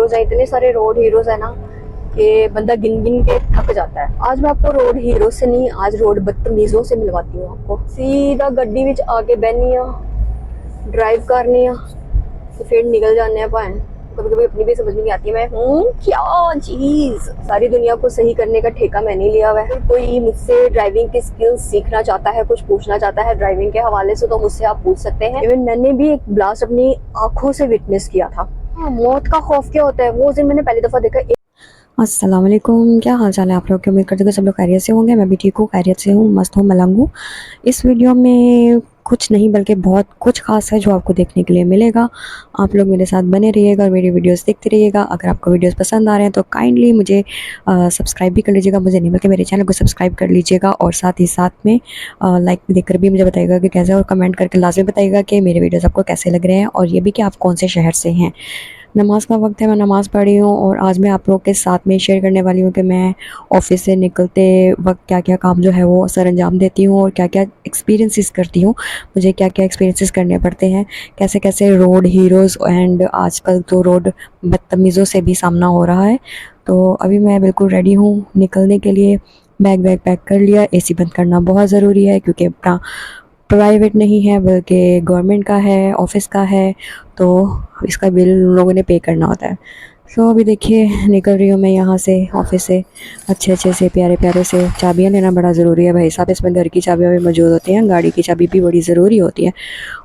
Heroes हैं, इतने सारे रोड हीरोज है ना कि बंदा गिन गिन के थक जाता है। आज मैं आपको रोड हीरो से नहीं, आज रोड बदतमीजों से मिलवाती हूँ। आपको सीधा गड्डी विच आके बहनी ड्राइव करनी तो फिर निकल जाने भाएं। कभी कभी अपनी भी समझ में नहीं आती मैं हूँ क्या चीज। सारी दुनिया को सही करने का ठेका मैंने लिया हुआ है। कोई मुझसे ड्राइविंग की स्किल्स सीखना चाहता है, कुछ पूछना चाहता है ड्राइविंग के हवाले से, तो मुझसे आप पूछ सकते हैं। इवन मैंने भी एक ब्लास्ट अपनी आंखों से विटनेस किया था। हाँ, मौत का खौफ क्या होता है वो उस दिन मैंने पहली दफा देखा। अस्सलाम वालेकुम, क्या हाल चाल है आप लोग की। उम्मीद करते हैं सब लोग खैरियत से होंगे। मैं भी ठीक हूँ, खैरियत से हूँ, मस्त हूँ, मलंग हूँ। इस वीडियो में कुछ नहीं बल्कि बहुत कुछ खास है जो आपको देखने के लिए मिलेगा। आप लोग मेरे साथ बने रहिएगा और मेरी वीडियोस देखते रहिएगा। अगर आपको वीडियोस पसंद आ रहे हैं तो काइंडली मुझे सब्सक्राइब भी कर लीजिएगा। मुझे नहीं बल्कि मेरे चैनल को सब्सक्राइब कर लीजिएगा और साथ ही साथ में लाइक देकर भी मुझे बताइएगा कि कैसे, और कमेंट करके लाजमी बताइएगा कि मेरे वीडियोज़ आपको कैसे लग रहे हैं, और ये भी कि आप कौन से शहर से हैं। नमाज़ का वक्त है, मैं नमाज़ पढ़ी हूँ और आज मैं आप लोग के साथ में शेयर करने वाली हूँ कि मैं ऑफिस से निकलते वक्त क्या क्या काम जो है वो सर अंजाम देती हूँ और क्या क्या एक्सपीरियंसेस करती हूँ। मुझे क्या क्या एक्सपीरियंसेस करने पड़ते हैं, कैसे कैसे रोड हीरोज़ एंड आजकल तो रोड बदतमीज़ों से भी सामना हो रहा है। तो अभी मैं बिल्कुल रेडी हूँ निकलने के लिए। बैग वैग पैक कर लिया। एसी बंद करना बहुत ज़रूरी है क्योंकि अपना प्राइवेट नहीं है बल्कि गवर्नमेंट का है, ऑफिस का है, तो इसका बिल उन लोगों ने पे करना होता है। सो अभी देखिए निकल रही हूँ मैं यहाँ से, ऑफिस से। अच्छे अच्छे से प्यारे प्यारे से चाबियाँ लेना बड़ा ज़रूरी है भाई साहब। इसमें घर की चाबियाँ भी मौजूद होती हैं, गाड़ी की चाबी भी बड़ी ज़रूरी होती है।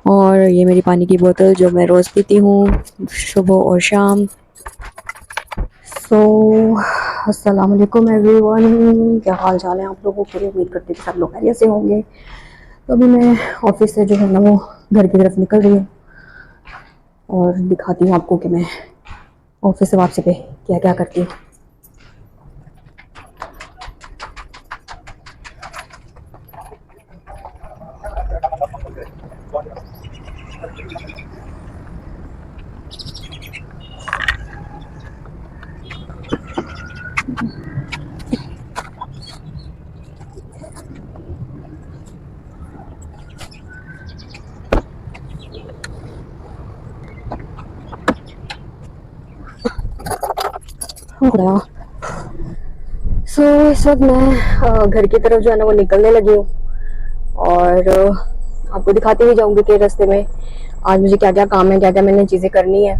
और ये मेरी पानी की बोतल जो मैं रोज़ पीती हूँ सुबह और शाम। सो अस्सलाम वालेकुम एवरीवन, क्या हाल चाल है आप लोगों के। उम्मीद करते हैं कि सब लोग खैरियत से होंगे। तो अभी मैं ऑफिस से जो है ना वो घर की तरफ निकल रही हूँ और दिखाती हूँ आपको कि मैं ऑफिस से वापसी पे क्या क्या करती हूँ। इस वक्त मैं घर की तरफ जो है ना वो निकलने लगी हूँ और आपको दिखाती हुई जाऊंगी कि रास्ते में आज मुझे क्या क्या काम है, क्या क्या मैंने चीज़ें करनी है।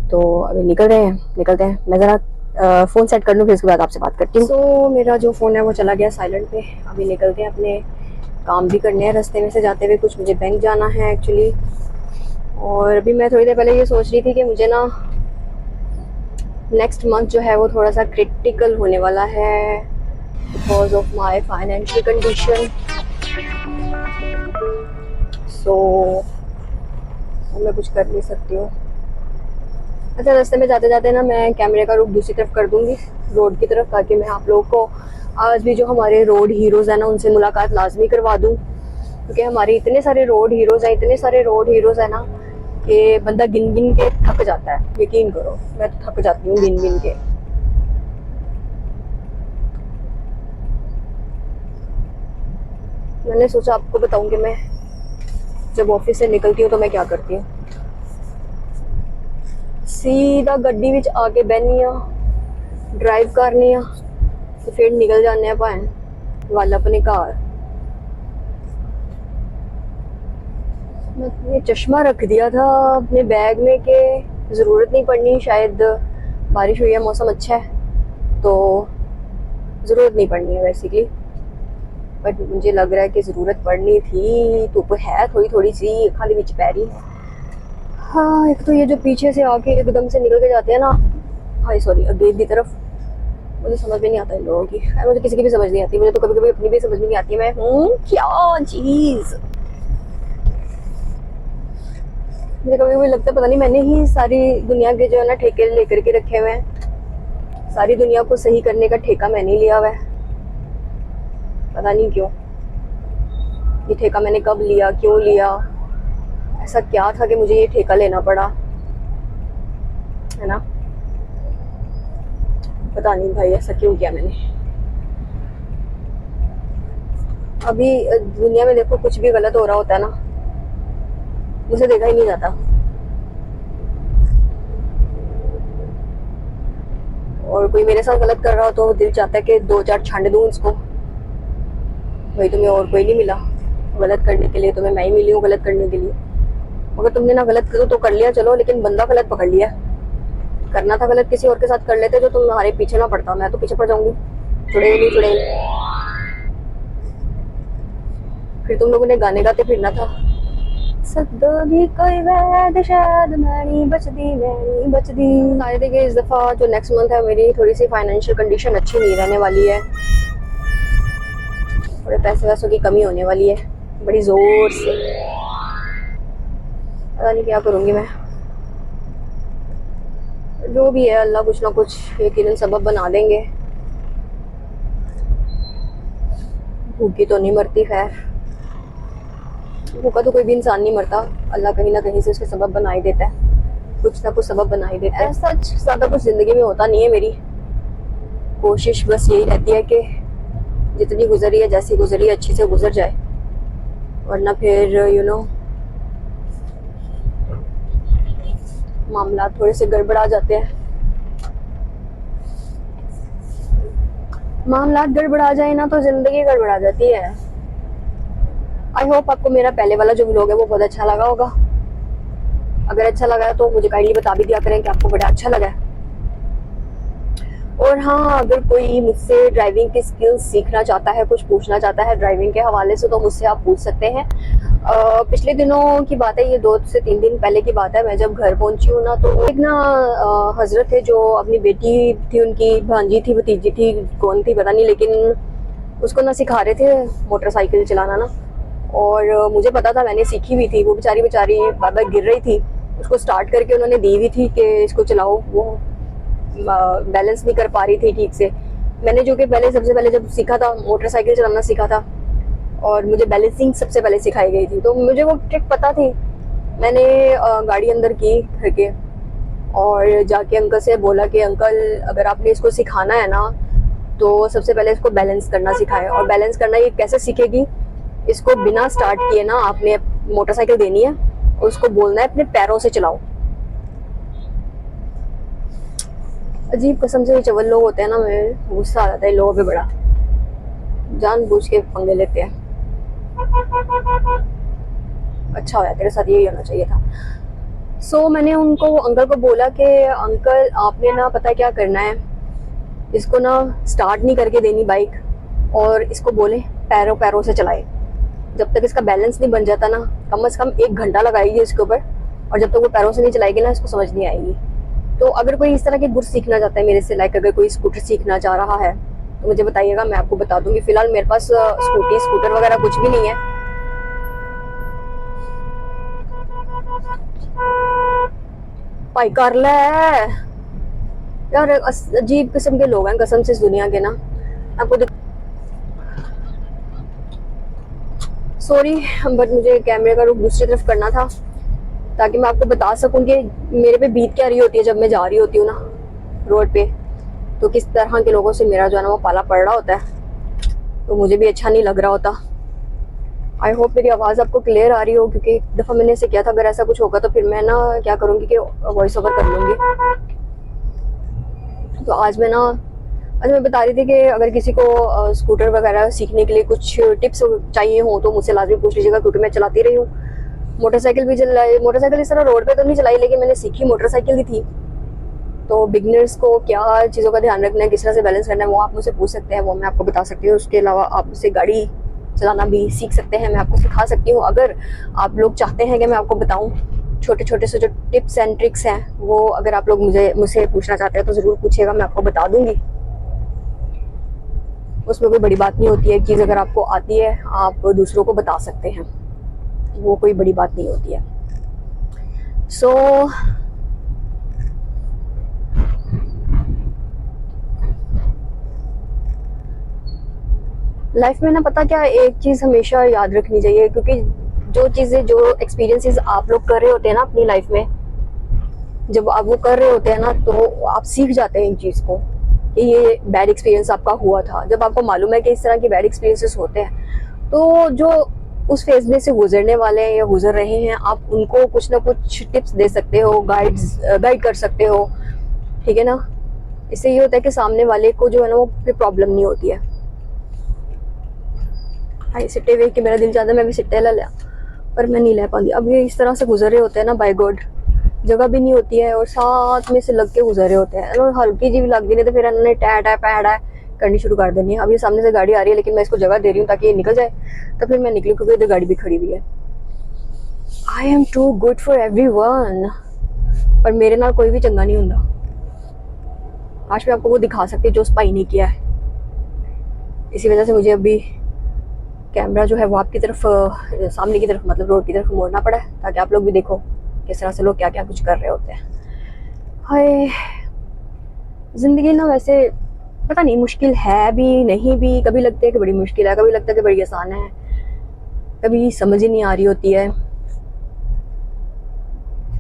तो अभी निकल रहे हैं, निकलते हैं। मैं ज़रा फ़ोन सेट कर लूँ फिर उसके बाद आपसे बात करती हूँ। मेरा जो फ़ोन है वो चला गया साइलेंट पे। अभी निकलते हैं, अपने काम भी करने हैं रास्ते में से जाते हुए। कुछ मुझे बैंक जाना है एक्चुअली। और अभी मैं थोड़ी देर पहले ये सोच रही थी कि मुझे ना नेक्स्ट मंथ जो है वो थोड़ा सा क्रिटिकल होने वाला है because of my financial condition. So मैं कुछ कर नहीं सकती हूँ। अच्छा, रास्ते में जाते जाते ना मैं कैमरे का रुख दूसरी तरफ कर दूंगी, रोड की तरफ, ताकि मैं आप लोगों को आज भी जो हमारे रोड हीरोज़ हैं ना उनसे मुलाकात लाजमी करवा दूँ। क्योंकि हमारे इतने सारे रोड हीरोज़ हैं, इतने सारे रोड हीरोज़ हैं ना कि बंदा गिन गिन के थक जाता है। यकीन करो, मैं तो थक जाती हूँ गिन गिन के। मैंने सोचा आपको बताऊं कि मैं जब ऑफिस से निकलती हूँ तो मैं क्या करती हूँ। सीधा गड्डी विच आके बहनी ड्राइव करनी तो फिर निकल जाने भाएं वाल अपने घर। मैंने चश्मा रख दिया था अपने बैग में कि ज़रूरत नहीं पड़नी, शायद बारिश हुई है, मौसम अच्छा है तो ज़रूरत नहीं पड़नी है बेसिकली। बट मुझे लग रहा है कि ज़रूरत पड़नी थी। धुप है थोड़ी थोड़ी सी, खाली विच पैरी। हाँ, एक तो ये जो पीछे से आके एकदम से निकल के जाते हैं ना, हाय सॉरी, गेट की तरफ, मुझे समझ में नहीं आता इन लोगों की। मुझे किसी की भी समझ नहीं आती, मुझे तो कभी कभी अपनी भी समझ में नहीं आती। मैं हूँ क्या चीज़। मुझे कभी कभी लगता है पता नहीं मैंने ही सारी दुनिया के जो है ना ठेके लेकर के रखे हुए हैं। सारी दुनिया को सही करने का ठेका मैंने लिया हुआ है। पता नहीं क्यों ये ठेका मैंने कब लिया, क्यों लिया, ऐसा क्या था कि मुझे ये ठेका लेना पड़ा, है ना। पता नहीं भाई ऐसा क्यों किया मैंने। अभी दुनिया में देखो कुछ भी गलत हो रहा होता है ना, मुझे देखा ही नहीं जाता। और कोई मेरे साथ गलत कर रहा हो तो दिल चाहता है कि दो चार छंड दूं उसको। भाई तुम्हें और कोई नहीं मिला गलत करने के लिए, तुम्हें मैं ही मिली हूँ गलत करने के लिए। अगर तुमने ना गलत तो कर लिया चलो, लेकिन बंदा गलत पकड़ लिया। करना था गलत किसी और के साथ कर लेते जो तुम्हारे पीछे ना पड़ता, मैं तो पीछे पड़ जाऊंगी। चुड़ैल चुड़ैल। फिर तुम लोगों ने गाने गाते फिरना था। सदोगी कोई वैद शायद मैनी बचदी। आए थे कि इस दफा जो नेक्स्ट मंथ है मेरी थोड़ी सी फाइनेंशियल कंडीशन अच्छी नहीं रहने वाली है, थोड़े पैसे वैसों की कमी होने वाली है बड़ी जोर से। पता नहीं क्या करूंगी मैं। जो भी है अल्लाह कुछ ना कुछ यकीनन सबब बना देंगे। भूखी तो नहीं मरती, खैर भूखा तो कोई भी इंसान नहीं मरता, अल्लाह कहीं ना कहीं से उसके सबब बना ही देता है, कुछ ना कुछ सबब बना ही देता है। ऐसा ज़्यादा कुछ ज़िंदगी में होता नहीं है। मेरी कोशिश बस यही रहती है कि जितनी गुजरी है जैसी गुजरी है अच्छी से गुजर जाए, वरना फिर मामला थोड़े से गड़बड़ा जाते हैं। मामला गड़बड़ा जाए ना तो जिंदगी गड़बड़ा जाती है। आई होप आपको मेरा पहले वाला जो व्लॉग है वो बहुत अच्छा लगा होगा। अगर अच्छा लगा है तो मुझे काइंडली बता भी दिया करें कि आपको बड़ा अच्छा लगा है। और हाँ, अगर कोई मुझसे ड्राइविंग की स्किल्स सीखना चाहता है, कुछ पूछना चाहता है ड्राइविंग के हवाले से, तो मुझसे आप पूछ सकते हैं। पिछले दिनों की बात है, ये 2 से 3 दिन पहले की बात है। मैं जब घर पहुंची हूँ ना, तो एक ना हजरत थे जो अपनी बेटी थी, उनकी भांजी थी, भतीजी थी, कौन थी पता नहीं, लेकिन उसको ना सिखा रहे थे मोटरसाइकिल चलाना ना। और मुझे पता था, मैंने सीखी हुई थी। वो बेचारी बार बार गिर रही थी, उसको स्टार्ट करके उन्होंने दी हुई थी कि इसको चलाओ। वो बैलेंस नहीं कर पा रही थी ठीक से। मैंने जो कि पहले सबसे पहले जब सीखा था, मोटरसाइकिल चलाना सीखा था, और मुझे बैलेंसिंग सबसे पहले सिखाई गई थी, तो मुझे वो ट्रिक पता थी। मैंने गाड़ी अंदर की घर के, और जाके अंकल से बोला कि अंकल अगर आपने इसको सिखाना है ना, तो सबसे पहले इसको बैलेंस करना सिखाए। और बैलेंस करना ये कैसे सीखेगी, इसको बिना स्टार्ट किए ना आपने मोटरसाइकिल देनी है और उसको बोलना है अपने पैरों से चलाओ। अजीब किस्म से चवल लोग होते हैं ना, मैं गुस्सा आ जाता है लोगों पे बड़ा, जानबूझ के पंगे लेते हैं। अच्छा होया तेरे साथ यही होना चाहिए था। सो मैंने उनको अंकल को बोला कि अंकल आपने ना पता क्या करना है, इसको ना स्टार्ट नहीं करके देनी बाइक, और इसको बोले पैरों पैरों से चलाए। जब तक इसका बैलेंस नहीं बन जाता ना, कम से कम 1 घंटा लगाएगी इसके ऊपर, और जब तक वो पैरों से नहीं चलाएगी ना, इसको समझ नहीं आएगी। तो अगर कोई इस तरह के गुर सीखना चाहता है मेरे से, लाइक अगर कोई स्कूटर सीखना चाह रहा है तो मुझे बताइएगा, मैं आपको बता दूंगी। फिलहाल मेरे पास स्कूटर वगैरह कुछ भी नहीं है। भाई कर ले यार, अजीब किस्म के लोग हैं कसम से इस दुनिया के ना। आपको सॉरी, बट मुझे कैमरे का रुख दूसरी तरफ करना था ताकि मैं आपको बता सकूं कि मेरे पे बीत क्या रही होती है जब मैं जा रही होती हूँ ना रोड पे, तो किस तरह के लोगों से मेरा जो है ना वो पाला पड़ रहा होता है। तो मुझे भी अच्छा नहीं लग रहा होता। आई होप मेरी आवाज़ आपको क्लियर आ रही हो, क्योंकि एक दफ़ा मैंने ऐसे किया था। अगर ऐसा कुछ होगा तो फिर मैं ना क्या करूँगी कि वॉइस ओवर कर लूँगी। तो आज मैं बता रही थी कि अगर किसी को स्कूटर वगैरह सीखने के लिए कुछ टिप्स चाहिए हो तो मुझसे लाजमी पूछ लीजिएगा, क्योंकि मैं चलाती रही हूँ। मोटरसाइकिल भी चलाई, मोटरसाइकिल इस तरह रोड पे तो नहीं चलाई, लेकिन मैंने सीखी मोटरसाइकिल ही थी। तो बिगनर्स को क्या चीज़ों का ध्यान रखना है, किस तरह से बैलेंस करना है, वो आप मुझसे पूछ सकते हैं, वो मैं आपको बता सकती हूँ। उसके अलावा आप मुझसे गाड़ी चलाना भी सीख सकते हैं, मैं आपको सिखा सकती हूँ। अगर आप लोग चाहते हैं कि मैं आपको बताऊँ छोटे छोटे से जो टिप्स एंड ट्रिक्स हैं, वो अगर आप लोग मुझसे पूछना चाहते हैं तो ज़रूर पूछिएगा, मैं आपको बता दूँगी। उसमें कोई बड़ी बात नहीं होती है। एक चीज़ अगर आपको आती है आप दूसरों को बता सकते हैं, वो कोई बड़ी बात नहीं होती है। सो लाइफ में ना पता क्या, एक चीज़ हमेशा याद रखनी चाहिए, क्योंकि जो चीज़ें, जो एक्सपीरियंसेस आप लोग कर रहे होते हैं ना अपनी लाइफ में, जब आप वो कर रहे होते हैं ना तो आप सीख जाते हैं इन चीज़ को कि ये बैड एक्सपीरियंस आपका हुआ था। जब आपको मालूम है कि इस तरह की बैड एक्सपीरियंसेस होते हैं, तो जो उस फेज में से गुजरने वाले हैं या गुजर रहे हैं, आप उनको कुछ ना कुछ टिप्स दे सकते हो, गाइड कर सकते हो, ठीक है ना। इससे ये होता है कि सामने वाले को जो है ना वो फिर प्रॉब्लम नहीं होती है। हाँ, सिट्टे देख के मेरा दिल चाहता है मैं भी सिट्टे ले लिया, पर मैं नहीं ले पाती। अब ये इस तरह से गुजर रहे होते हैं ना, बाय गॉड, जगह भी नहीं होती है और साथ में से लग के गुजर रहे होते हैं। और हल्की जी भी लग गई नहीं तो फिर इन्होंने टै टै पै टै करनी शुरू कर देनी है। अब ये सामने से गाड़ी आ रही है लेकिन मैं इसको जगह दे रही हूँ ताकि ये निकल जाए, तो फिर मैं निकली क्योंकि इधर गाड़ी भी खड़ी हुई है। I am too good for everyone, पर मेरे नाल कोई भी चंगा नहीं होता। आज मैं आपको वो दिखा सकती जो स्पाई नहीं किया है। इसी वजह से मुझे अभी कैमरा जो है वो आपकी तरफ, सामने की तरफ, मतलब रोड की तरफ मोड़ना पड़ा है ताकि आप लोग भी देखो किस तरह से लोग क्या क्या कुछ कर रहे होते हैं। हाय, जिंदगी ना वैसे पता नहीं मुश्किल है भी नहीं भी, कभी लगता है कि बड़ी मुश्किल है, कभी लगता है कि बड़ी आसान है, कभी समझ ही नहीं आ रही होती है।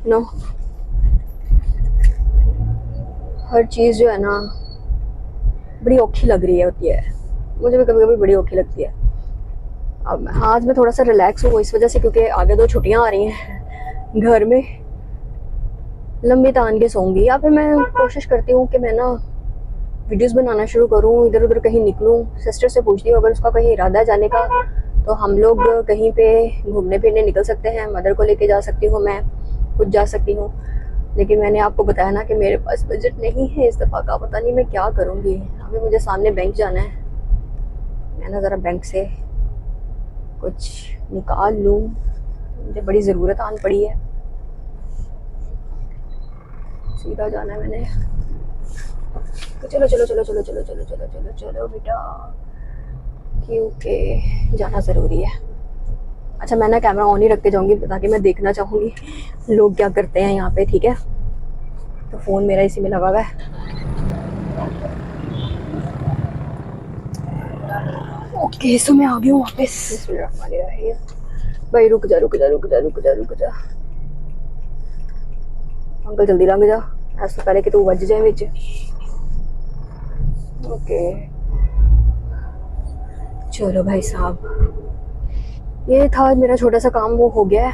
नो, हर चीज़ जो है ना बड़ी औखी लग रही है होती है, मुझे भी कभी कभी बड़ी औखी लगती है। अब आज मैं थोड़ा सा रिलैक्स हूँ इस वजह से क्योंकि आगे 2 छुट्टियाँ आ रही हैं, घर में लंबी तान के सोऊंगी, या फिर मैं कोशिश करती हूँ कि मैं ना वीडियोस बनाना शुरू करूँ, इधर उधर कहीं निकलूँ। सिस्टर से पूछती हूँ अगर उसका कहीं इरादा है जाने का तो हम लोग कहीं पे घूमने फिरने निकल सकते हैं। मदर को लेके जा सकती हूँ, मैं खुद जा सकती हूँ, लेकिन मैंने आपको बताया ना कि मेरे पास बजट नहीं है इस दफ़ा का। पता नहीं मैं क्या करूँगी। अभी मुझे सामने बैंक जाना है, मैं ना ज़रा बैंक से कुछ निकाल लूँ, मुझे बड़ी ज़रूरत आन पड़ी है। सीधा जाना है मैंने, तो चलो चलो चलो चलो चलो चलो चलो चलो चलो बेटा, क्योंकि जाना ज़रूरी है। अच्छा, मैं ना कैमरा ऑन ही रख के जाऊँगी ताकि मैं देखना चाहूँगी लोग क्या करते हैं यहाँ पे, ठीक है। तो फ़ोन मेरा इसी में लगा हुआ है। ओके, सो मैं आ गई हूँ वापस। भाई रुक जा रुक जा रुक जा रुक जा रुक जा, अंकल जल्दी लंघ जा, ऐसा पहले कि तू बज जाए विच। ओके चलो भाई साहब, ये था मेरा छोटा सा काम, वो हो गया है।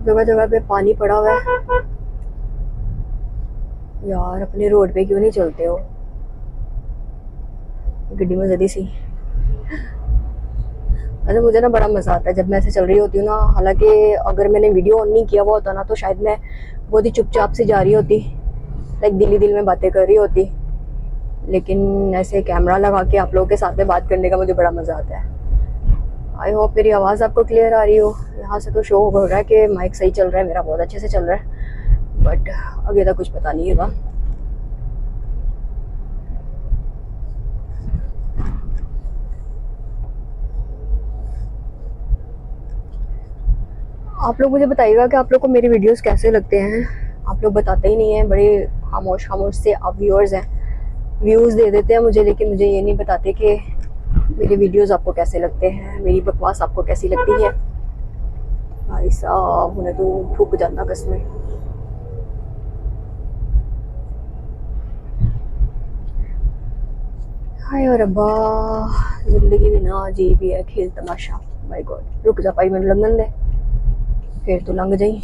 जगह जगह पे पानी पड़ा हुआ है। यार अपने रोड पे क्यों नहीं चलते हो, गड्डी में जल्दी सी। अरे मुझे ना बड़ा मज़ा आता है जब मैं ऐसे चल रही होती हूँ ना। हालांकि अगर मैंने वीडियो ऑन नहीं किया हुआ होता ना तो शायद मैं बहुत ही चुपचाप से जा रही होती, लाइक दिल ही दिल में बातें कर रही होती, लेकिन ऐसे कैमरा लगा के आप लोगों के साथ में बात करने का मुझे बड़ा मज़ा आता है। आई होप मेरी आवाज़ आपको क्लियर आ रही हो। यहाँ से तो शो हो रहा है कि माइक सही चल रहा है, मेरा बहुत अच्छे से चल रहा है, बट अभी तक कुछ पता नहीं होगा। आप लोग मुझे बताइएगा कि आप लोग को मेरी वीडियोस कैसे लगते हैं। आप लोग बताते ही नहीं हैं, बड़े खामोश खामोश से आप व्यूअर्स हैं, व्यूज़ दे देते हैं मुझे, लेकिन मुझे ये नहीं बताते कि मेरे वीडियोस आपको कैसे लगते हैं, मेरी बकवास आपको कैसी लगती है। भाई साहब उन्हें तो ठुक जाना कसमें। हाय और अब्बा, जिंदगी भी ना अजीब ही है, खेल तमाशा। माय गॉड, रुक जा भाई, मैंने लंघन दे, फिर तो लंघ जाई,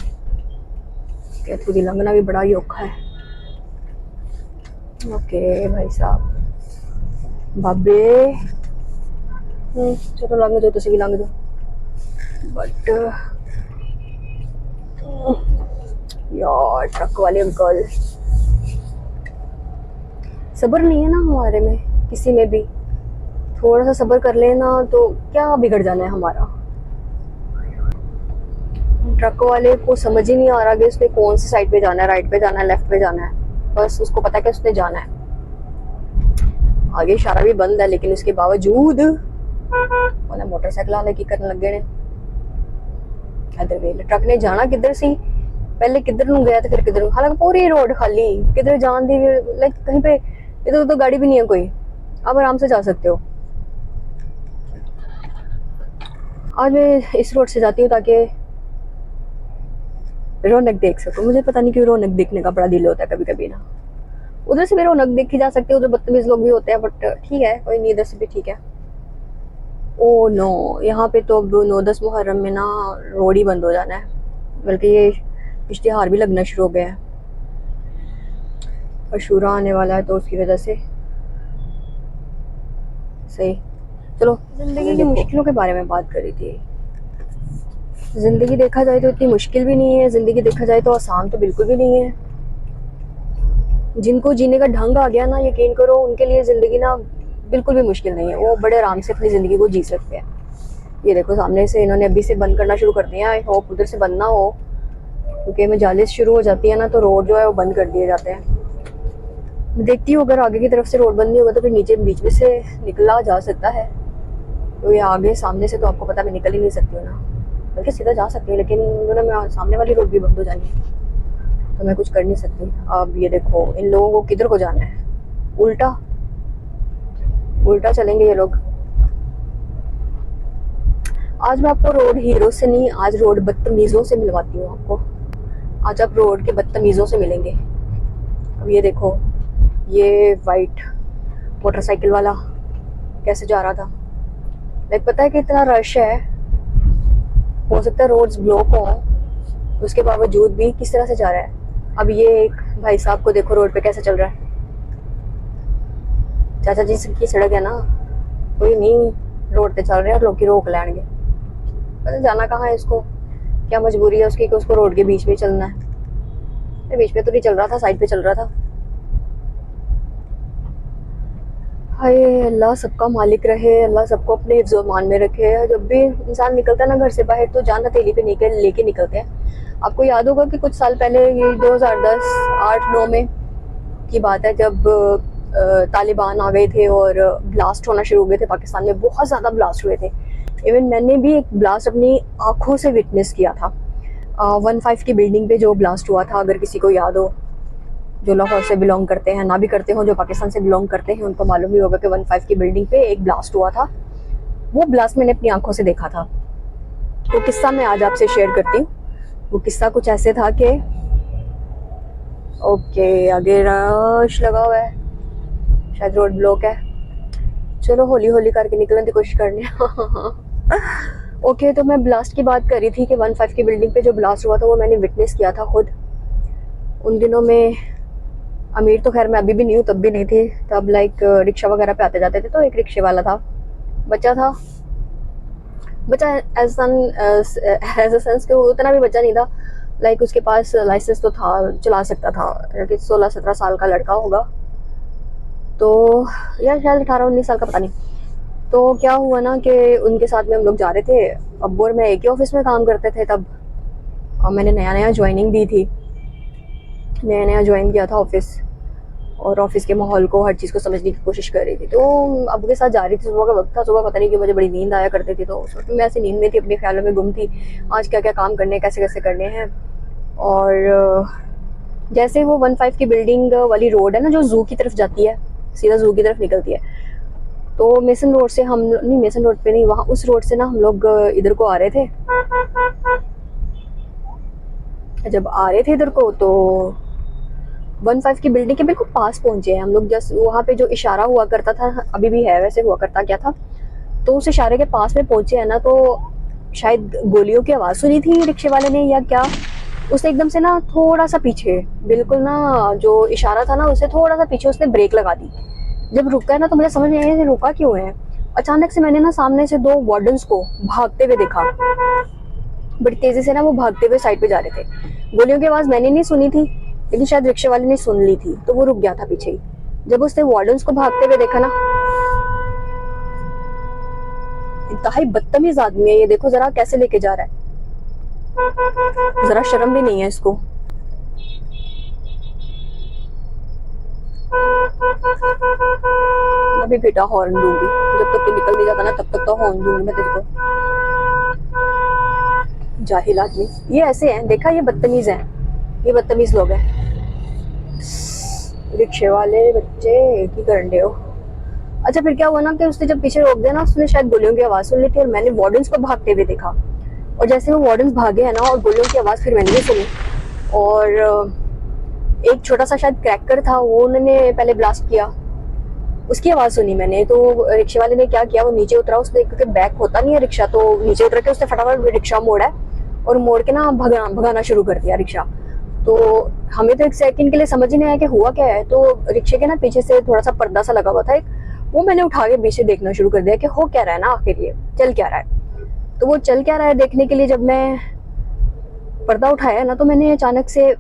कैथू दी लंघना भी बड़ा ही औखा है। ओके भाई साहब, बाबे चलो लंघ जाओ, तुसी भी लंघ जाओ, बट यार ट्रक वाले अंकल, सब्र नहीं है ना हमारे में, किसी में भी। थोड़ा सा सब्र कर लेना तो क्या बिगड़ जाना है हमारा। ट्रक वाले को समझ ही नहीं आ रहा कि उसने कौन सी साइड पे जाना है, राइट पे जाना है, लेफ्ट पे जाना है, बस उसको पता है कि उसने जाना है। आगे इशारा भी बंद है लेकिन उसके बावजूद उन्हें मोटरसाइकिल वाले की करने लग गए ने। इधर वेले ट्रक ने जाना किधर सी, पहले किधर नु गया तो फिर किधर, हालांकि पूरी रोड खाली, किधर जान दी, लाइक कहीं पे इधर तो गाड़ी भी नहीं है कोई, आप आराम से जा सकते हो। आज मैं इस रोड से जाती हूँ ताकि रौनक देख सकूं। मुझे पता नहीं क्यों रौनक देखने का बड़ा दिल होता है कभी कभी ना। उधर से भी रौनक देखी जा सकती है, उधर बदतमीज लोग भी होते हैं, बट ठीक है कोई नहीं, इधर से भी ठीक है। ओ नो, यहाँ पे तो अब 9-10 मुहर्रम में ना रोड ही बंद हो जाना है, बल्कि ये इश्तिहार भी लगना शुरू हो गया है। अशूरा आने वाला है तो उसकी वजह से सही। चलो, जिंदगी की मुश्किलों के बारे में बात करी थी। जिंदगी देखा जाए तो इतनी मुश्किल भी नहीं है, जिंदगी देखा जाए तो आसान तो बिल्कुल भी नहीं है। जिनको जीने का ढंग आ गया ना, यकीन करो उनके लिए जिंदगी ना बिल्कुल भी मुश्किल नहीं है, वो बड़े आराम से अपनी जिंदगी को जी सकते हैं। ये देखो सामने से इन्होंने अभी से बंद करना शुरू कर दिया। आई होप उधर से बंद ना हो, क्योंकि मजालिस शुरू हो जाती है ना तो रोड जो है वो बंद कर दिए जाते हैं। मैं देखती हूँ अगर आगे की तरफ से रोड बंद नहीं होगा तो फिर नीचे बीच में से निकला जा सकता है। तो ये आगे सामने से तो आपको पता मैं निकल ही नहीं सकती हूँ ना, बल्कि सीधा जा सकती हूँ, लेकिन दोनों में सामने वाली रोड भी बंद हो जानी है तो मैं कुछ कर नहीं सकती। अब ये देखो इन लोगों को किधर को जाना है, उल्टा उल्टा चलेंगे ये लोग। आज मैं आपको रोड हीरो से नहीं, आज रोड बदतमीजों से मिलवाती हूँ आपको। आज आप रोड के बदतमीजों से मिलेंगे। अब ये देखो, ये वाइट मोटरसाइकिल वाला कैसे जा रहा था। लाइक पता है कि इतना रश है, हो सकता है रोड्स ब्लॉक हो, उसके बावजूद भी किस तरह से जा रहा है। अब ये एक भाई साहब को देखो रोड पे कैसे चल रहा है। चाचा जी की सड़क है ना, कोई नहीं रोड पे चल रहे हैं, लोग की रोक लेंगे। पता जाना कहाँ है इसको, क्या मजबूरी है उसकी कि उसको रोड के बीच में चलना है। बीच में तो नहीं चल रहा था, साइड पे चल रहा था। हाय अल्लाह सबका मालिक रहे, अल्लाह सबको अपने हिफ्ज़ व अमान में रखे। जब भी इंसान निकलता है ना घर से बाहर तो जान हथेली पे लेके निकलते हैं। आपको याद होगा कि कुछ साल पहले, ये 2010 8-9 में की बात है, जब तालिबान आ गए थे और ब्लास्ट होना शुरू हो गए थे पाकिस्तान में, बहुत ज़्यादा ब्लास्ट हुए थे। इवन मैंने भी एक ब्लास्ट अपनी आँखों से विटनेस किया था। 15 की बिल्डिंग पे जो ब्लास्ट हुआ था, अगर किसी को याद हो, जो लाहौर से बिलोंग करते हैं, ना भी करते हो, जो पाकिस्तान से बिलोंग करते हैं उनको मालूम ही होगा कि 15 की बिल्डिंग पे एक ब्लास्ट हुआ था। वो ब्लास्ट मैंने अपनी आंखों से देखा था। वो किस्सा मैं आज आपसे शेयर करती हूँ। वो किस्सा कुछ ऐसे था कि ओके आगे रश लगा हुआ है, शायद रोड ब्लॉक है। चलो हौली हौली करके निकलने की कोशिश करने। ओके तो मैं ब्लास्ट की बात कर रही थी कि 15 की बिल्डिंग पे जो ब्लास्ट हुआ था वो मैंने विटनेस किया था खुद। उन दिनों में अमीर तो खैर मैं अभी भी नहीं हूँ, तब भी नहीं थी। तब लाइक रिक्शा वगैरह पे आते जाते थे, तो एक रिक्शे वाला था, बच्चा एज अ सेंस कि वो उतना भी बच्चा नहीं था। लाइक उसके पास लाइसेंस तो था, चला सकता था, 16-17 साल का लड़का होगा, तो या शायद 18-19 साल का, पता नहीं। तो क्या हुआ ना कि उनके साथ में हम लोग जा रहे थे। अब्बू और मैं एक ही ऑफिस में काम करते थे तब, और मैंने नया नया ज्वाइनिंग दी थी, नया नया ज्वाइन किया था ऑफिस, और ऑफिस के माहौल को, हर चीज़ को समझने की कोशिश कर रही थी। तो अबू के साथ जा रही थी, सुबह का वक्त था, सुबह पता नहीं कि मुझे बड़ी नींद आया करती थी, तो उस वक्त मैं ऐसी नींद में थी, अपने ख्यालों में गुम थी, आज क्या क्या काम करने, कैसे कैसे करने हैं। और जैसे वो 15 की बिल्डिंग वाली रोड है ना जो जू की तरफ जाती है, सीधा जू की तरफ निकलती है, तो मेसन रोड से हम नहीं, मेसन रोड पे नहीं, वहाँ उस रोड से ना हम लोग इधर को आ रहे थे। जब आ रहे थे इधर को तो 15 की बिल्डिंग के बिल्कुल पास पहुंचे हैं हम लोग। जस्ट वहाँ पे जो इशारा हुआ करता था, अभी भी है वैसे, हुआ करता क्या था, तो उस इशारे के पास में पहुंचे हैं ना, तो शायद गोलियों की आवाज़ सुनी थी रिक्शे वाले ने या क्या, उसने एकदम से ना थोड़ा सा पीछे, बिल्कुल ना जो इशारा था ना उससे थोड़ा सा पीछे उसने ब्रेक लगा दी। जब रुका है ना तो मुझे समझ नहीं आया रुका क्यों है। अचानक से मैंने ना सामने से 2 वार्डन्स को भागते हुए देखा, बड़ी तेजी से ना वो भागते हुए साइड पे जा रहे थे। गोलियों की आवाज़ मैंने नहीं सुनी थी, लेकिन शायद रिक्शे वाले ने सुन ली थी, तो वो रुक गया था पीछे ही। जब उसने वार्डन्स को भागते हुए देखा ना, इंतहाई बदतमीज आदमी है ये, देखो जरा कैसे लेके जा रहा है, जरा शर्म भी नहीं है इसको। मैं भी बेटा हॉर्न दूंगी, जब तक तू निकल नहीं जाता ना तब तक तो हॉर्न दूंगी मैं तेरे को। जाहिल आदमी ये ऐसे हैं, देखा, ये बदतमीज हैं, ये बदतमीज लोग हैं। रिक्शे वाले बच्चे की करने हो। अच्छा फिर क्या हुआ ना कि उसने जब पीछे रोक दिया ना, उसने शायद गोलियों की आवाज़ सुन ली थी, और मैंने वार्डन्स को भागते हुए देखा, और जैसे वो वार्डन्स भागे हैं ना, और गोलियों की आवाज़ फिर मैंने भी सुनी, और एक छोटा सा शायद क्रैकर था, वो उन्होंने पहले ब्लास्ट किया, उसकी आवाज़ सुनी मैंने। तो रिक्शे वाले ने क्या किया, वो नीचे उतरा, उसने, क्योंकि बैक होता नहीं है रिक्शा, तो नीचे उतर के उसने फटाफट रिक्शा मोड़ा है और मोड़ के ना भगाना शुरू कर दिया रिक्शा। तो हमें तो एक सेकंड के लिए समझ ही नहीं आया कि हुआ क्या है। तो रिक्शे के ना पीछे से थोड़ा सा पर्दा सा लगा हुआ था एक, वो मैंने उठा के पीछे देखना शुरू कर दिया कि हो क्या रहा है ना, आखिर ये चल क्या रहा है। तो वो चल क्या रहा है देखने के लिए जब मैं पर्दा उठाया ना, तो मैंने अचानक से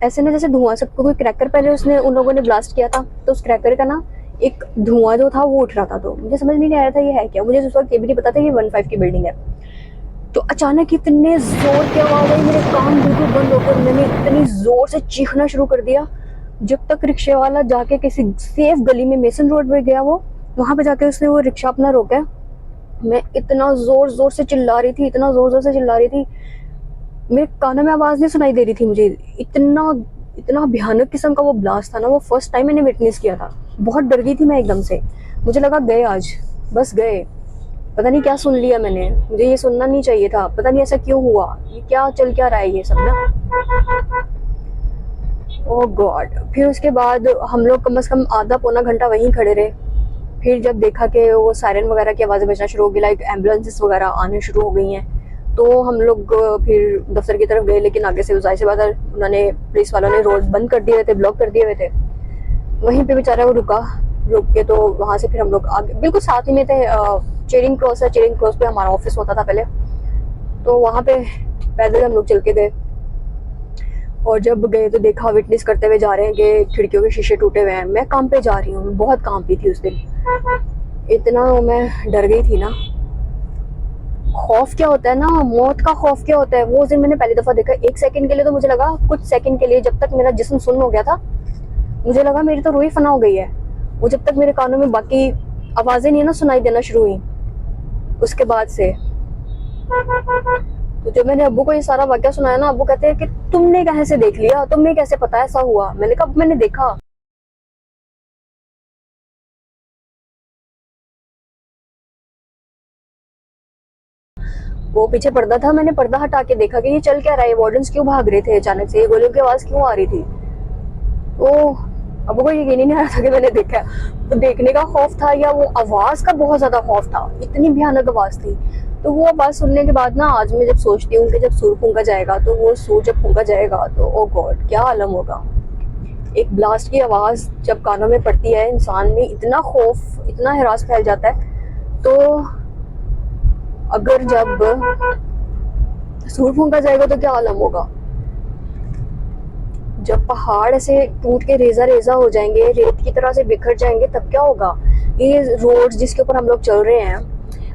ऐसे ना जैसे धुआं, सबको कोई क्रैकर पहले उसने उन लोगों ने ब्लास्ट किया था, तो उस क्रैकर का ना एक धुआं जो था वो उठ रहा था। तो मुझे समझ नहीं आ रहा था ये है क्या, मुझे उस वक्त ये भी नहीं पता था ये 15 की बिल्डिंग है। तो अचानक इतने जोर की आवाज आई, मेरे कान बिल्कुल बंद होकर मैंने इतनी जोर से चीखना शुरू कर दिया। जब तक रिक्शे वाला जाके किसी सेफ गली में मेसन रोड पे गया, वो वहां पे जाके उसने वो रिक्शा अपना रोका। मैं इतना जोर जोर से चिल्ला रही थी, इतना जोर जोर से चिल्ला रही थी, मेरे कानों में आवाज नहीं सुनाई दे रही थी मुझे। इतना इतना भयानक किस्म का वो ब्लास्ट था ना, वो फर्स्ट टाइम मैंने विटनेस किया था। बहुत डर गई थी मैं एकदम से, मुझे लगा गए आज, बस गए। पता नहीं क्या सुन लिया मैंने, मुझे ये सुनना नहीं चाहिए था, पता नहीं ऐसा क्यों हुआ, ये क्या चल क्या रहा है ये सब ना। ओह गॉड। फिर उसके बाद हम लोग कम से कम आधा पौना घंटा वहीं खड़े रहे। फिर जब देखा कि वो सायरन वगैरह की आवाज़ें बजना शुरू हो गई, लाइक एम्बुलेंसेस वगैरह आने शुरू हो गई हैं, तो हम लोग फिर दफ्तर की तरफ गए। लेकिन आगे से जाहिर सी बात है, उन्होंने पुलिस वालों ने रोड बंद कर दिए हुए थे, ब्लॉक कर दिए हुए थे। वहीं पे बेचारा वो रुक के, तो वहाँ से फिर हम लोग आगे बिल्कुल साथ ही में थे। चेरिंग क्रॉस है, चेरिंग क्रॉस पे हमारा ऑफिस होता था पहले, तो वहाँ पे पैदल हम लोग चल के गए। और जब गए तो देखा विटनेस करते हुए जा रहे हैं कि खिड़कियों के शीशे टूटे हुए हैं। मैं काम पे जा रही हूँ, बहुत काम पे थी उस दिन, इतना मैं डर गई थी ना। खौफ क्या होता है ना, मौत का खौफ क्या होता है, वो उस दिन मैंने पहली दफा देखा। एक सेकंड के लिए तो मुझे लगा, कुछ सेकंड के लिए, जब तक मेरा जिस्म सुन्न हो गया था, मुझे लगा मेरी तो रूह फना हो गई है। वो जब तक मेरे कानों में बाकी आवाजें नहीं है ना सुनाई देना शुरू हुई, उसके बाद से। तो जब मैंने अब्बू को ये सारा वाकया सुनाया ना, अब्बू कहते हैं कि तुमने कहाँ से देख लिया, तुम्हें कैसे पता ऐसा हुआ। मैंने कहा मैंने देखा। वो पीछे पर्दा था, मैंने पर्दा हटा के देखा कि ये चल क्या रहा है, वार्डन्स क्यों भाग रहे थे अचानक से, ये गोलियों की आवाज क्यों आ रही थी। तो अब्बू को यकीन ही नहीं आ रहा था कि मैंने देखा। तो देखने का खौफ था या वो आवाज का बहुत ज्यादा खौफ था, इतनी भयानक आवाज थी। तो वो आवाज सुनने के बाद ना, आज मैं जब सोचती हूँ कि जब सूर फूंका जाएगा, तो वो सूर जब फूंका जाएगा तो ओ गॉड क्या आलम होगा। एक ब्लास्ट की आवाज जब कानों में पड़ती है, इंसान में इतना खौफ, इतना हिरास फैल जाता है। तो अगर जब सूर फूंका जाएगा तो क्या आलम होगा। जब पहाड़ ऐसे टूट के रेजा रेजा हो जाएंगे, रेत की तरह से बिखर जाएंगे, तब क्या होगा। ये रोड जिसके ऊपर हम लोग चल रहे हैं,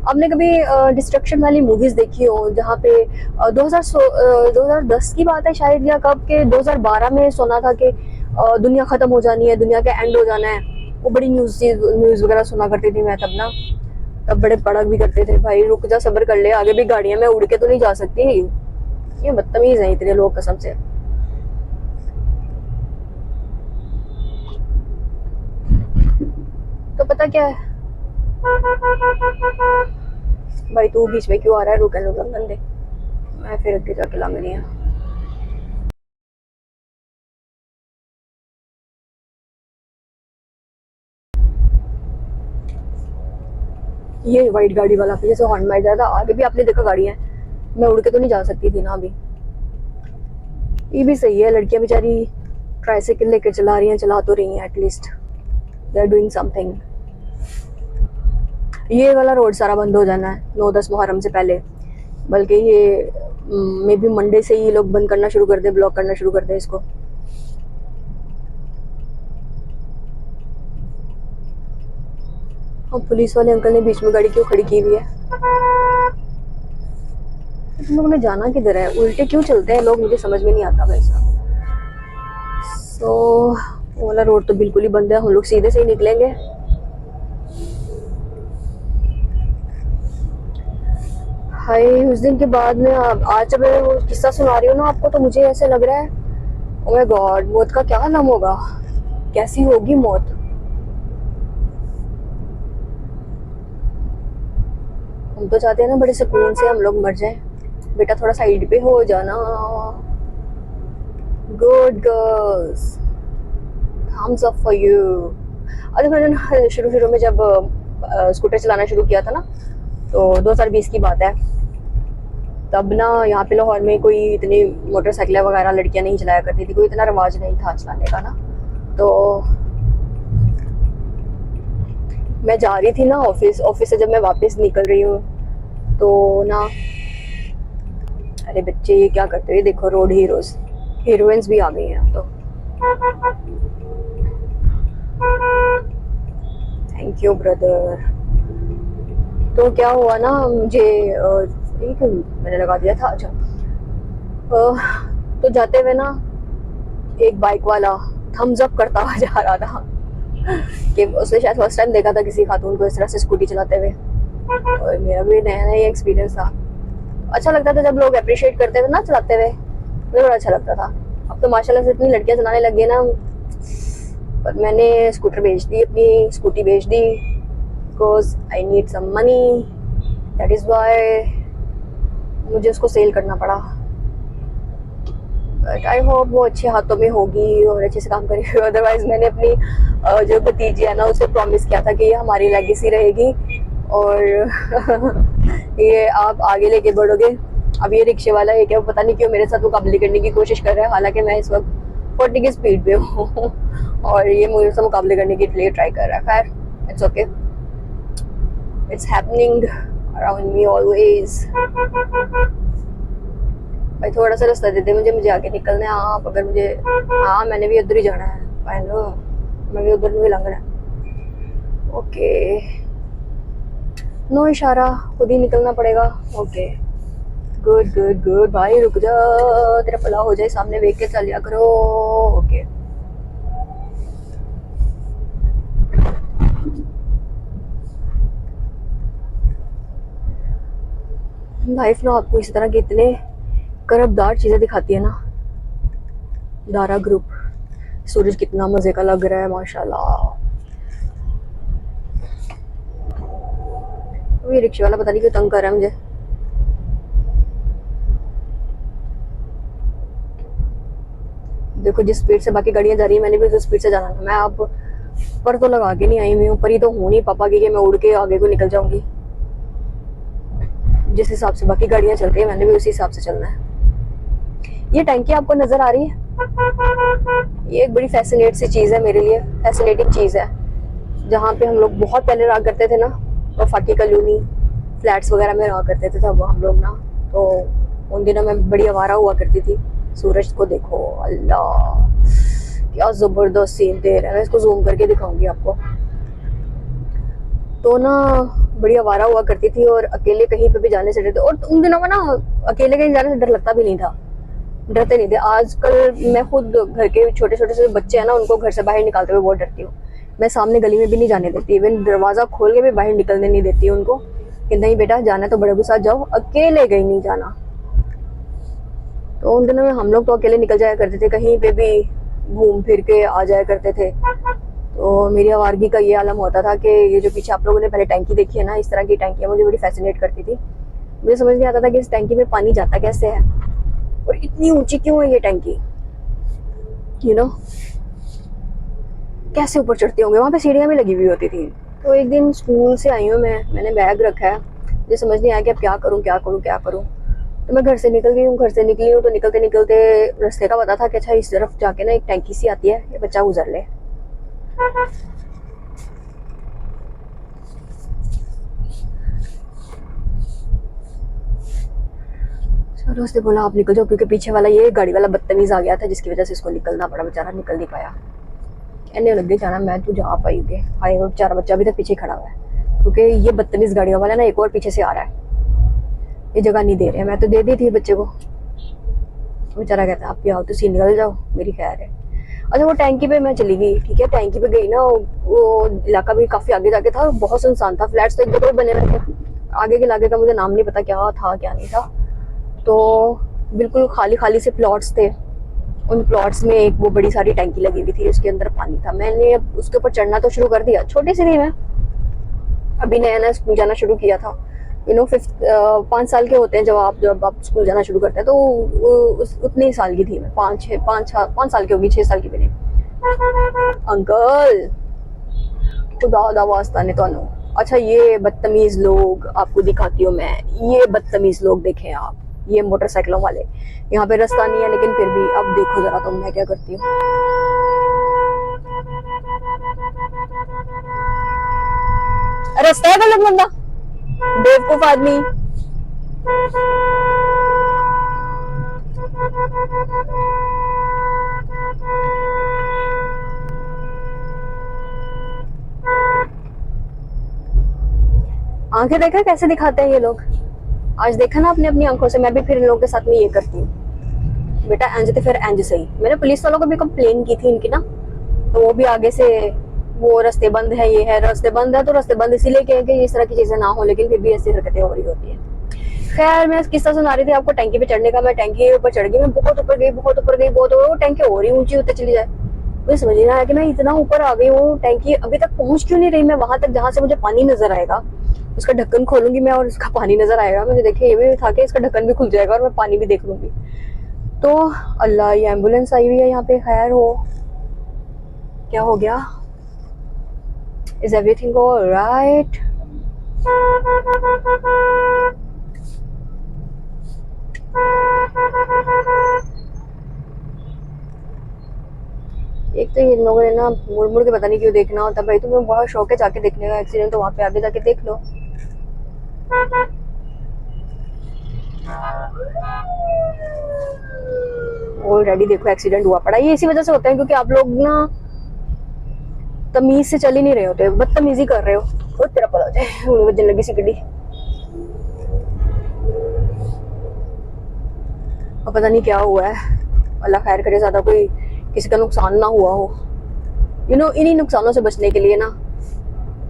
आपने कभी डिस्ट्रक्शन वाली मूवीज देखी हो, जहाँ पे 2010 की बात है शायद, या कब के 2012 में सुना था कि दुनिया खत्म हो जानी है, दुनिया का एंड हो जाना है। वो बड़ी न्यूज वगैरह सुना करती थी मैं तब ना। तब बड़े पड़क भी करते थे, भाई रुक जा, सब्र कर ले, आगे भी गाड़ियां में उड़ के तो नहीं जा सकती। ये बदतमीज है इतने लोग कसम से। तो पता क्या है भाई, तू बीच में क्यों आ रहा है, रुक दे, मैं फिर अगे जाके लंघ रही हूँ। ये वाइट गाड़ी वाला पीछे से हॉर्न मार रहा था, आगे भी आपने देखा गाड़ियां, मैं उड़ के तो नहीं जा सकती थी ना अभी। ये भी सही है, लड़कियां बेचारी ट्राइसाइकिल लेकर चला रही हैं, चला तो रही हैं, at least they are doing something. ये वाला रोड सारा बंद हो जाना है 9-10 मुहर्रम से पहले, बल्कि ये मे बी मंडे से ही लोग बंद करना शुरू कर दे, ब्लॉक करना शुरू कर दे इसको। और पुलिस वाले अंकल ने बीच में गाड़ी क्यों खड़ी की हुई है, तुम लोगों ने जाना किधर है, उल्टे क्यों चलते हैं लोग, मुझे समझ में नहीं आता भाई साहब। सो वो वाला रोड तो बिल्कुल ही बंद है, हम लोग सीधे से ही निकलेंगे। हाय, उस दिन के बाद में आज जब मैं वो किस्सा सुना रही हूँ ना आपको, तो मुझे ऐसे लग रहा है ओह माय गॉड, मौत का क्या नाम होगा, कैसी होगी मौत। हम तो चाहते हैं ना बड़े सुकून से हम लोग मर जाएं। बेटा थोड़ा साइड पे हो जाना, good girls, thumbs up for you. अरे मैंने शुरू में जब स्कूटर चलाना शुरू किया था ना, तो 2020 की बात है, तब ना यहाँ पे लाहौर में कोई इतनी मोटरसाइकिलें वगैरह लड़कियां नहीं चलाया करती थी, कोई इतना रिवाज नहीं था चलाने का ना। तो मैं जा रही थी ना ऑफिस से जब मैं वापस निकल रही हूँ तो ना, अरे बच्चे ये क्या करते हैं, देखो रोड हीरोइंस भी आ गई हैं अब तो। Thank you brother. तो क्या हुआ ना, मुझे एक मैंने लगा दिया था। अच्छा तो जाते हुए ना एक बाइक वाला थम्स अप करता हुआ जा रहा था कि उसने शायद फर्स्ट टाइम देखा था किसी खातून को इस तरह से स्कूटी चलाते हुए, और मेरा भी नया नया एक्सपीरियंस था। अच्छा लगता था जब लोग अप्रिशिएट करते थे ना चलाते हुए, मुझे बड़ा अच्छा लगता था। अब तो माशाल्लाह से इतनी लड़कियां चलाने लग गई ना, पर मैंने स्कूटर बेच दी, अपनी स्कूटी बेच दी, because I need some money, that is why मुझे उसको सेल करना पड़ा। बट आई होप वो अच्छे हाथों में होगी और अच्छे से काम करेगी। अदरवाइज मैंने अपनी जो भतीजी है ना उसे प्रॉमिस किया था कि ये हमारी लेगेसी रहेगी और ये आप आगे लेके बढ़ोगे। अब ये रिक्शे वाला है क्या, पता नहीं क्यों मेरे साथ मुकाबले करने की कोशिश कर रहा है, हालांकि मैं इस वक्त 40 की स्पीड पे हूँ और ये मुझे से मुकाबले करने के लिए ट्राई कर रहा है। खैर it's okay, it's happening around me always. भाई थोड़ा सा रास्ता दे दे मुझे आगे निकलना है। आप अगर मुझे, हाँ मैंने भी उधर ही जाना है, आई नो मैं भी उधर नहीं लंघना है। ओके नो इशारा, खुद ही निकलना पड़ेगा। ओके गुड गुड गुड भाई, रुक जा, तेरा भला हो जाए, सामने देख के चल जा करो। ओके लाइफ ना आपको इस तरह के इतने करबदार चीजें दिखाती है ना। दारा ग्रुप, सूरज कितना मजे का लग रहा है माशाल्लाह। ये रिक्शे वाला पता नहीं क्यों तंग कर रहा है मुझे। देखो जिस स्पीड से बाकी गाड़ियां जा रही है मैंने भी उस स्पीड से जाना था। मैं अब पर तो लगा के नहीं आई हुई हूँ, पर ही तो हूँ नहीं पापा की कि मैं उड़ के आगे को निकल जाऊंगी। जिस हिसाब से बाकी गाड़ियां चलती है मैंने भी उसी हिसाब से चलना है। ये टंकी आपको नजर आ रही है, ये एक बड़ी फैसिनेट सी चीज है मेरे लिए, फैसिनेटिंग चीज है। जहाँ पे हम लोग बहुत पहले रहा करते थे ना, तो फाकी कॉलोनी फ्लैट्स वगैरह में रहा करते थे तब हम लोग ना, तो उन दिनों में बड़ी आवारा हुआ करती थी। सूरज को देखो, अल्लाह क्या जबरदस्त सीन दे रहा है। मैं इसको जूम करके दिखाऊंगी आपको। तो ना बड़ी आवारा हुआ करती थी और अकेले कहीं पे भी जाने से डरते, और उन दिनों में ना अकेले कहीं जाने से डर लगता भी नहीं था, डरते नहीं थे। आजकल मैं खुद घर के छोटे छोटे से बच्चे हैं ना, उनको घर से बाहर निकालते हुए बहुत डरती हूँ। मैं सामने गली में भी नहीं जाने देती, इवन दरवाजा खोल के भी बाहर निकलने नहीं देती उनको कि नहीं बेटा जाना है तो बड़े के साथ जाओ, अकेले कहीं नहीं जाना। तो उन दिनों में हम लोग तो अकेले निकल जाया करते थे, कहीं पे भी घूम फिर के आ जाया करते थे। तो मेरी आवारगी का ये आलम होता था कि ये जो पीछे आप लोगों ने पहले टैंकी देखी है ना, इस तरह की टैंकियाँ मुझे बड़ी फैसिनेट करती थी। मुझे समझ नहीं आता था कि इस टैंकी में पानी जाता कैसे है और इतनी ऊंची क्यों है ये टैंकी, यू नो कैसे ऊपर चढ़ते होंगे। वहाँ पे सीढ़ियाँ भी लगी हुई होती थी। तो एक दिन स्कूल से आई हूँ मैंने बैग रखा है, मुझे समझ नहीं आया कि अब क्या करूँ क्या करूँ क्या करूँ। तो मैं घर से निकल गई हूँ, घर से निकली हूँ तो निकलते निकलते रास्ते का पता था कि अच्छा इस तरफ जाके ना एक टैंकी सी आती है, ये बच्चा गुजर ले। चलो उसने बोला आप निकल जाओ, क्योंकि पीछे वाला ये गाड़ी वाला बदतमीज आ गया था जिसकी वजह से इसको निकलना पड़ा, बेचारा निकल नहीं पाया। कहने लग गई जाना मैं तू जा पाई गए, हाय वो बेचारा बच्चा अभी तक पीछे खड़ा हुआ है, क्योंकि ये बदतमीज गाड़ियों वाला ना एक और पीछे से आ रहा है, ये जगह नहीं दे रहे हैं। मैं तो दे दी थी बच्चे को, बेचारा कहता आप भी आओ तो सी निकल जाओ, मेरी खैर है। अच्छा वो टैंकी पे मैं चली गई, ठीक है टैंकी पे गई ना, वो इलाका भी काफी आगे जाके था, बहुत सुनसान था, फ्लैट्स तो एक दो बने हुए थे, आगे के इलाके का मुझे नाम नहीं पता क्या था क्या नहीं था। तो बिल्कुल खाली खाली से प्लॉट्स थे, उन प्लॉट्स में एक वो बड़ी सारी टैंकी लगी हुई थी, उसके अंदर पानी था। मैंने उसके ऊपर चढ़ना तो शुरू कर दिया, छोटी सी थी मैं, अभी नया नया स्कूल जाना शुरू किया था, 5 साल के होते हैं जब आप स्कूल जाना शुरू करते हैं, तो उतने ही साल की थी मैं, 5 साल की होगी, 6 साल की भी नहीं। अंकल खुदा वास्ता ने अच्छा ये बदतमीज लोग आपको दिखाती हूँ मैं, ये बदतमीज लोग देखें आप, ये मोटरसाइकिलों वाले। यहाँ पे रास्ता नहीं है लेकिन फिर भी अब देखो जरा तुम मैं क्या करती हूँ। रास्ता है गलत बंदा, बेवकूफ आदमी। आंखें देखा कैसे दिखाते हैं ये लोग। आज देखा ना अपनी अपनी आंखों से, मैं भी फिर इन लोगों के साथ में ये करती हूँ। बेटा एंज थे फिर एंज सही। मैंने पुलिस वालों को भी कंप्लेन की थी इनकी ना, तो वो भी आगे से वो रास्ते बंद है, ये है रास्ते बंद है, तो रास्ते बंद इसीलिए किए कि इस तरह की चीजें ना हो, लेकिन फिर भी ऐसी हरकतें हो रही होती है। खैर मैं किस्सा सुना रही थी आपको टैंकी पे चढ़ने का। मैं टैंकी के ऊपर चढ़ गई, मैं बहुत ऊपर गई, बहुत ऊपर गई, बहुत ऊपर। टैंकी और ही ऊंची होते चली जाए। मुझे समझ नहीं आया कि मैं इतना ऊपर आ गई हूँ, टैंकी अभी तक पहुंच क्यों नहीं रही। मैं वहां तक जहां से मुझे पानी नजर आएगा, उसका ढक्कन खोलूंगी मैं और उसका पानी नजर आएगा। मुझे देखिए ये भी था कि इसका ढक्कन भी खुल जाएगा और मैं पानी भी देख लूंगी। तो अल्लाह, ये एम्बुलेंस आई हुई है यहाँ पे। खैर हो, क्या हो गया? Is everything alright? एक तो ये लोगों ने ना मुड़ मुड़ के पता नहीं क्यों देखना होता। भाई तुम्हें बहुत शौक है जाके देखने का एक्सीडेंट, तो वहां पे आगे जाके देख लो। ऑलरेडी देखो एक्सीडेंट हुआ पड़ा। ये इसी वजह से होता है क्योंकि आप लोग ना तमीज से चल ही नहीं रहे होते, बदतमीजी कर रहे हो। वो तेरा पता जाए, उन्हें वजन लगी सी गड्डी। अब पता नहीं क्या हुआ है, अल्लाह खैर करे, ज्यादा कोई किसी का नुकसान ना हुआ हो। इन्हीं नुकसानों से बचने के लिए ना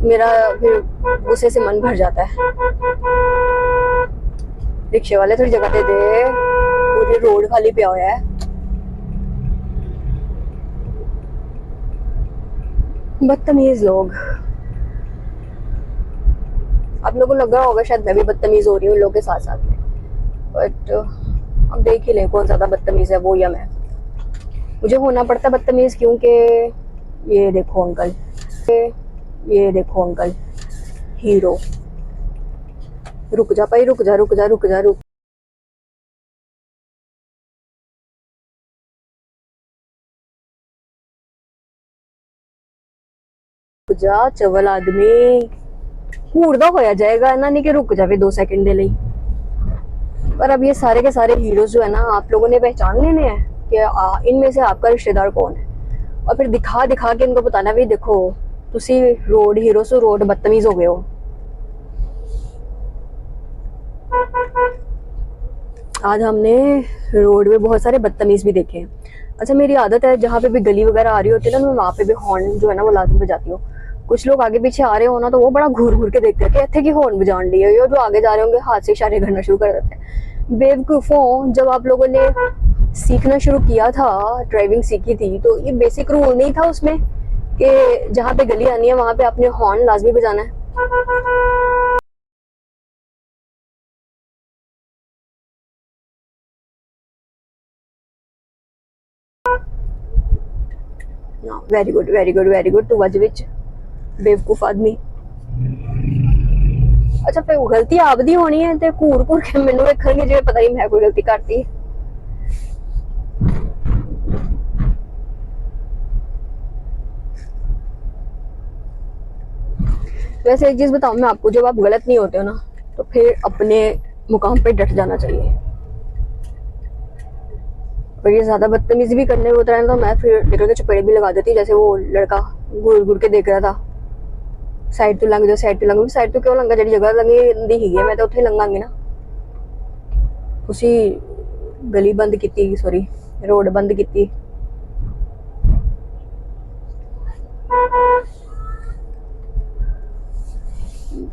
मेरा फिर गुस्से से मन भर जाता है। रिक्शे वाले थोड़ी जगह दे दे, पूरी रोड खाली पे हुआ है। बदतमीज लोग। आप लोगों को लग रहा होगा शायद मैं भी बदतमीज हो रही हूँ लोगों के साथ साथ में, बट अब देख ही लें कौन ज्यादा बदतमीज है, वो या मैं। मुझे होना पड़ता है बदतमीज क्योंकि ये देखो अंकल, ये देखो अंकल हीरो। रुक जा भाई, रुक जा रुक जा रुक जा रुक जा चवल आदमी। कूड़दा होया जाएगा ना, नहीं कि रुक जावे 2 सेकंड दे ਲਈ। पर अब ये सारे के सारे हीरोज जो है ना, आप लोगों ने पहचान लेने हैं कि इनमें से आपका रिश्तेदार कौन है, और फिर दिखा दिखा के इनको बताना भी देखो तुसी रोड हीरो से रोड बदतमीज हो गए हो। आज हमने रोड में बहुत सारे बदतमीज भी देखे हैं। अच्छा मेरी आदत है जहाँ पे भी गली वगैरह आ रही होती है ना, मैं वहाँ पे भी हॉर्न जो है ना वो लाजमी बजाती हूँ। कुछ लोग आगे पीछे आ रहे हो ना, तो वो बड़ा घूर घूर के देखते हैं कि इतने की हॉर्न बजान ली है। जो आगे जा रहे होंगे हाथ से इशारे करना शुरू कर देते हैं। बेवकूफों, जब आप लोगों ने सीखना शुरू किया था, ड्राइविंग सीखी थी, तो ये बेसिक रूल नहीं था उसमें कि जहाँ पे गली आनी है वहां पे आपने हॉर्न लाजमी बजाना है? Very good very good very good, तू वज विच बेवकूफ आदमी। अच्छा फिर गलती आपदी होनी है ते घूर घूर के मैनू वेखणगे जिवें पता नहीं मैं कोई गलती करती। वैसे एक चीज बताऊं मैं आपको, जब आप गलत नहीं होते हो ना, तो फिर अपने मुकाम पे डट जाना चाहिए। और ये ज्यादा बदतमीजी भी करने होता है तो मैं फिर निकल के चपेड़ भी लगा देती, जैसे वो लड़का घूर घूर के देख रहा था। साइड तो लंघ जाओ, साइड तो लंघ। साइड तो क्यों लंघा, जी जगह लंघी दी है मैं तो उत्थे लंघांगी ना। उसी गली बंद की, सॉरी रोड बंद की।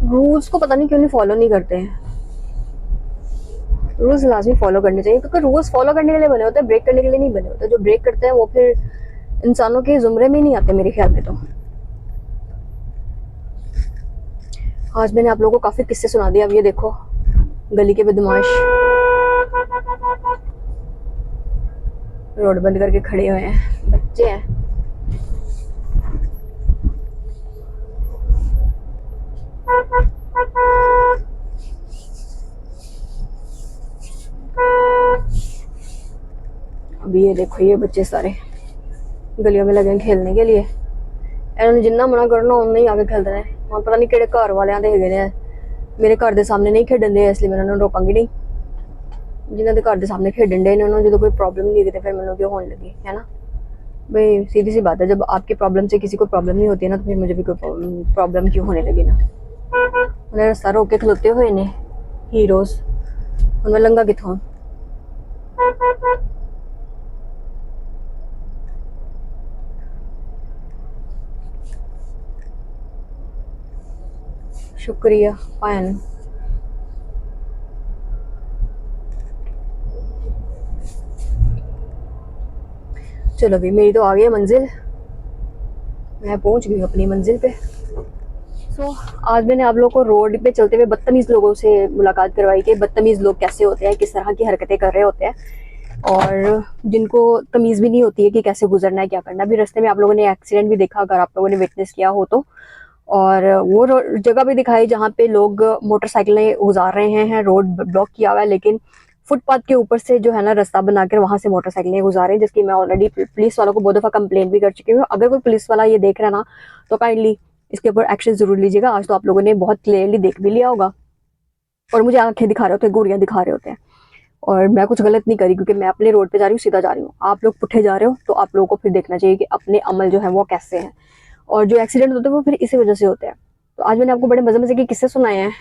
रूल्स को पता नहीं क्यों नहीं फॉलो नहीं करते हैं। रूल्स लाजमी फॉलो करने चाहिए क्योंकि रूल्स फॉलो करने के लिए बने होते हैं, ब्रेक करने के लिए नहीं बने होते। जो ब्रेक करते हैं वो फिर इंसानों के जुमरे में नहीं आते मेरे ख्याल में। तो आज मैंने आप लोगों को काफी किस्से सुना दिए। अब ये देखो गली के बदमाश रोड बंद करके खड़े हुए हैं, बच्चे हैं। अभी ये देखो ये बच्चे सारे गलियों में लगे हैं खेलने के लिए। इन्होंने जिन्ना मना करना उन्ना ही आके खेलते हैं। वहाँ पता नहीं किहड़े घर वालियां दे हैगे ने, मेरे घर के सामने नहीं खेडन दे, इसलिए मैं उन्होंने रोकांगी नहीं। जिन्हों के घर के सामने खेडन दे उन्होंने जो कोई प्रॉब्लम नहीं होगी तो फिर मैंने क्यों होने लगी, है ना भाई। सीधी सी बात है, जब आपकी प्रॉब्लम से किसी को प्रॉब्लम नहीं होती है ना, तो फिर मुझे भी कोई प्रॉब्लम क्यों होने लगी ना। उन्हें रास्ता रोक के खलोते हुए ने हीरोज, हूँ मैं लंघा कितों। शुक्रिया भैन। चलो भी मेरी तो आ गई है मंजिल, मैं पहुंच गई अपनी मंजिल पे। आज मैंने आप लोगों को रोड पे चलते हुए बदतमीज लोगों से मुलाकात करवाई कि बदतमीज लोग कैसे होते हैं, किस तरह की हरकतें कर रहे होते हैं, और जिनको तमीज़ भी नहीं होती है कि कैसे गुजरना है, क्या करना है। अभी रास्ते में आप लोगों ने एक्सीडेंट भी देखा, अगर आप लोगों ने विटनेस किया हो तो। और वो जगह भी दिखाई जहाँ पे लोग मोटरसाइकिलें गुजार रहे हैं, रोड ब्लॉक किया हुआ है, लेकिन फुटपाथ के ऊपर से जो है ना रास्ता बनाकर वहां से मोटरसाइकिलें गुजार रहे हैं, जिसकी मैं ऑलरेडी पुलिस वालों को बहुत दफ़ा कंप्लेंट भी कर चुकी हूँ। अगर कोई पुलिस वाला ये देख रहा है ना, तो काइंडली इसके ऊपर एक्शन जरूर लीजिएगा। आज तो आप लोगों ने बहुत क्लियरली देख भी लिया होगा, और मुझे आंखें दिखा रहे होते हैं, गोरियां दिखा रहे होते हैं, और मैं कुछ गलत नहीं करी, क्योंकि मैं अपने रोड पे जा रही हूँ, सीधा जा रही हूँ। आप लोग पुट्ठे जा रहे हो, तो आप लोगों को फिर देखना चाहिए कि अपने अमल जो है वो कैसे हैं, और जो एक्सीडेंट होते हैं वो फिर इसी वजह से होते हैं। तो आज मैंने आपको बड़े मज़े मज़े के किस्से सुनाए हैं,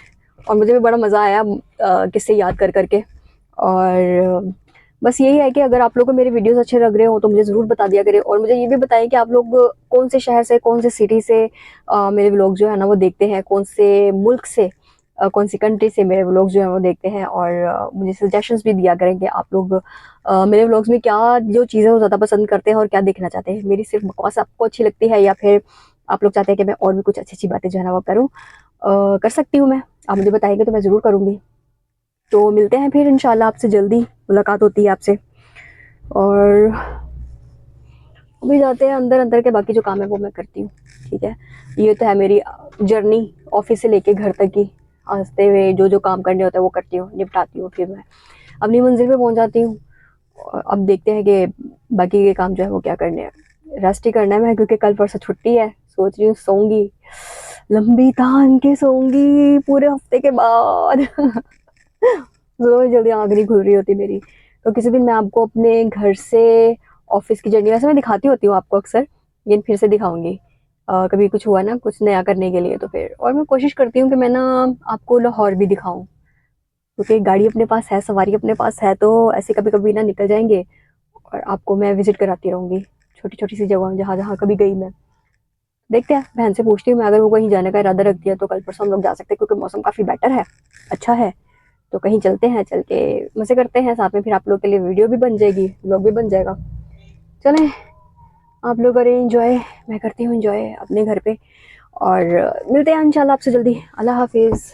और मुझे भी बड़ा मज़ा आया किस्से याद कर करके। और बस यही है कि अगर आप लोगों को मेरे वीडियोस अच्छे लग रहे हो तो मुझे ज़रूर बता दिया करें, और मुझे ये भी बताएं कि आप लोग कौन से शहर से, कौन से सिटी से मेरे व्लॉग जो है ना वो देखते हैं, कौन से मुल्क से, कौन सी कंट्री से मेरे व्लॉग्स जो है वो देखते हैं। और मुझे सजेशंस भी दिया करें कि आप लोग मेरे व्लॉग्स में क्या जो चीज़ें वो ज़्यादा पसंद करते हैं और क्या देखना चाहते हैं। मेरी सिर्फ बकवास आपको अच्छी लगती है, या फिर आप लोग चाहते हैं कि मैं और भी कुछ अच्छी अच्छी बातें जो है ना वो करूँ, कर सकती हूँ मैं। आप मुझे बताएंगे तो मैं ज़रूर करूँगी। तो मिलते हैं फिर इंशाल्लाह, आपसे जल्दी मुलाकात होती है आपसे। और अभी जाते हैं अंदर, अंदर के बाकी जो काम है वो मैं करती हूँ, ठीक है। ये तो है मेरी जर्नी ऑफिस से लेके घर तक की, हंसते हुए जो जो काम करने होता है वो करती हूँ, निपटाती हूँ, फिर मैं अपनी मंजिल पे पहुँच जाती हूँ। और अब देखते हैं कि बाकी के काम जो है वो क्या करने हैं। रेस्ट ही करना है मैं, क्योंकि कल परसों छुट्टी है। सोच रही हूँ सोऊंगी, लंबी तान के सोऊंगी पूरे हफ्ते के बाद। जल्दी जल्दी आँख नहीं खुल रही होती मेरी। तो किसी दिन मैं आपको अपने घर से ऑफिस की जर्नी, वैसे मैं दिखाती होती हूँ आपको अक्सर, लेकिन फिर से दिखाऊंगी। कभी कुछ हुआ ना कुछ नया करने के लिए तो फिर। और मैं कोशिश करती हूँ कि मैं ना आपको लाहौर भी दिखाऊं, क्योंकि गाड़ी अपने पास है, सवारी अपने पास है, तो ऐसे कभी कभी ना निकल जाएंगे, और आपको मैं विजिट कराती रहूँगी छोटी छोटी सी जगह जहाँ जहाँ कभी गई मैं। देखते हैं, बहन से पूछती हूँ मैं, अगर वो कहीं जाने का इरादा रख दिया तो कल परसों हम लोग जा सकते हैं, क्योंकि मौसम काफ़ी बेटर है, अच्छा है। तो कहीं चलते हैं, चल के मज़े करते हैं साथ में, फिर आप लोग के लिए वीडियो भी बन जाएगी, व्लॉग भी बन जाएगा। चलें, आप लोग करें इंजॉय, मैं करती हूँ इंजॉय अपने घर पे, और मिलते हैं इंशाल्लाह आपसे जल्दी। अल्लाह हाफिज़।